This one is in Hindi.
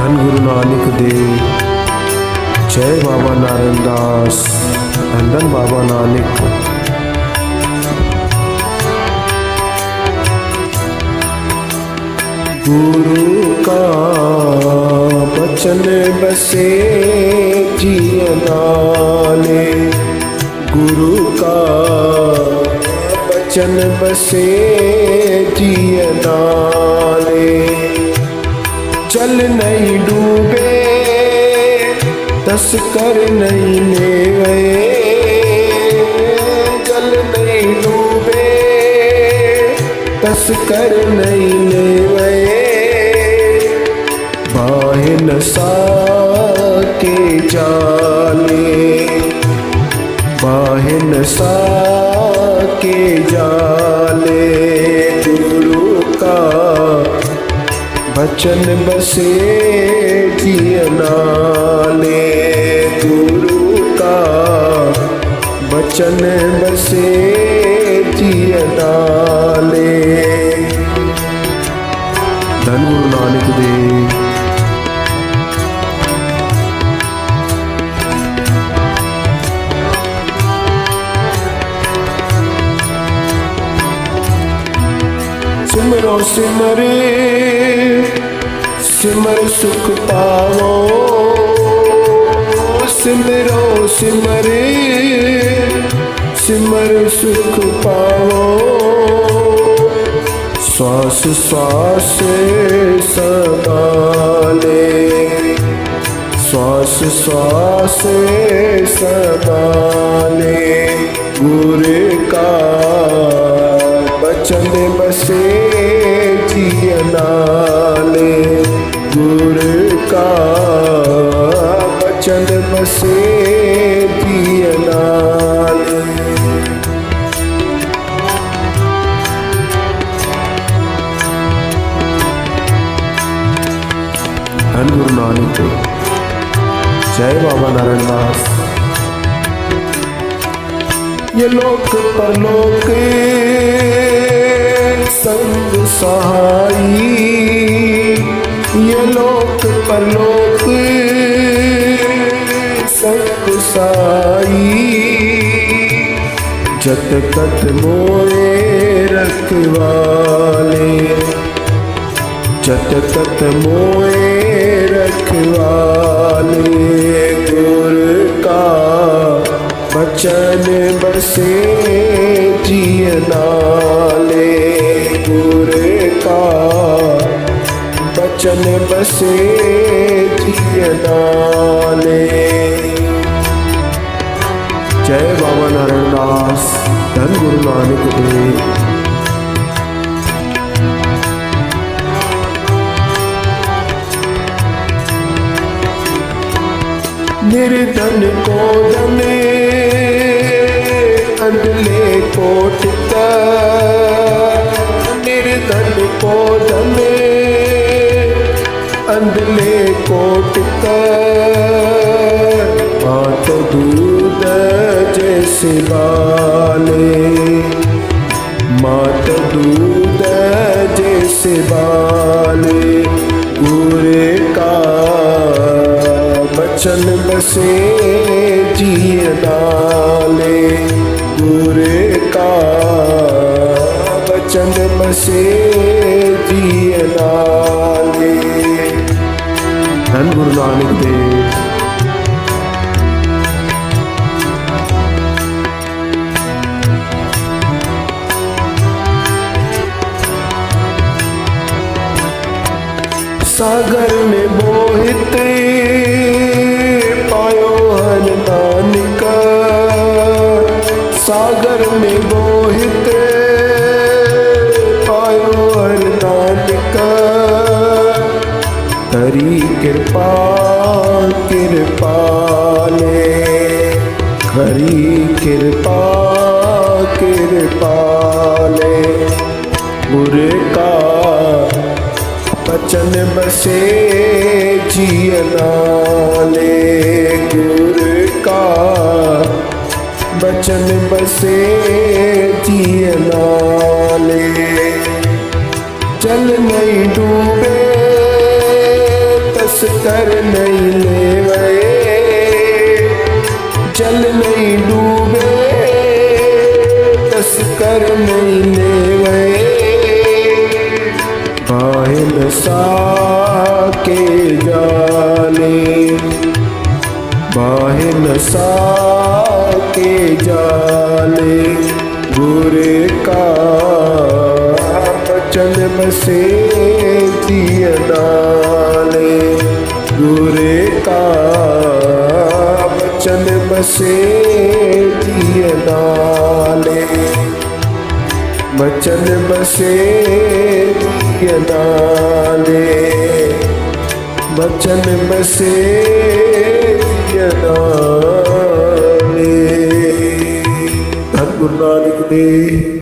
धन गुरु नानक देव, जय बाबा नारायण दास, धन बाबा नानक। गुरु का बचन बसे जियन नाले, गुरु का बचन बसे जियन नाले। जल नहीं डूबे तस्कर नहीं लेवे, जल नहीं डूबे तस्कर नहीं लेवे। बाहे नशा के जाले, बाहे नशा के जाले। गुरु का बचन बसे जियन नाले, गुरु का बचन बसे जियन नाले। धन गुरु नानक देव। सिमरो सिमरे सिमर सुख पावो, सिमरो सिमरे सिमर सुख पावो। श्वास श्वास संभाले, श्वास श्वास संभाले। गुरु का बचन बसे जियन नाले, गुरु का बचन बसे जियन नाले। धन गुरु नानक, जय बाबा नारायण दास। ये लोक परलोक संग सहाई, ये लोक परलोक संग सहाई। जत कत मोए रखवाले, जत कत मोए रखवाले। गुरु का बचन बसे जियन नाले, गुरु का बचन बसे जियन नाले। जय बाबा नारायण दास, धन गुरु नानक देव। निर्धन को धने अंधले कोट का, निर्धन को धने अंधले कोट का। मात दूध जैसे बाले, मात दूध जैसे बाले। गुरु का बचन बसे जियन नाले, गुरु का बचन बसे जियन नाले। धन गुरु नानक देव। सागर में मोहित पायो हर नानक, सागर में मोहित पायो हर नानक। करी कृपा कृपाले, करी कृपा कृपाले। गुरु का बचन बसे जियन नाले, गुरु का बचन बसे जियन नाले। जल नहीं डूबे कर नहीं लेवे, जल नहीं डूबे तस्कर नहीं लेवे। बाहिन सा के जाले, बाहिन सा के जाले, गुरे का बचन बसे दिय नाले, गुरे का बचन बसे दिय नाले, बचन बसे दिय नाले, बचन बसे दिय नाले। धन गुरु नानक देव।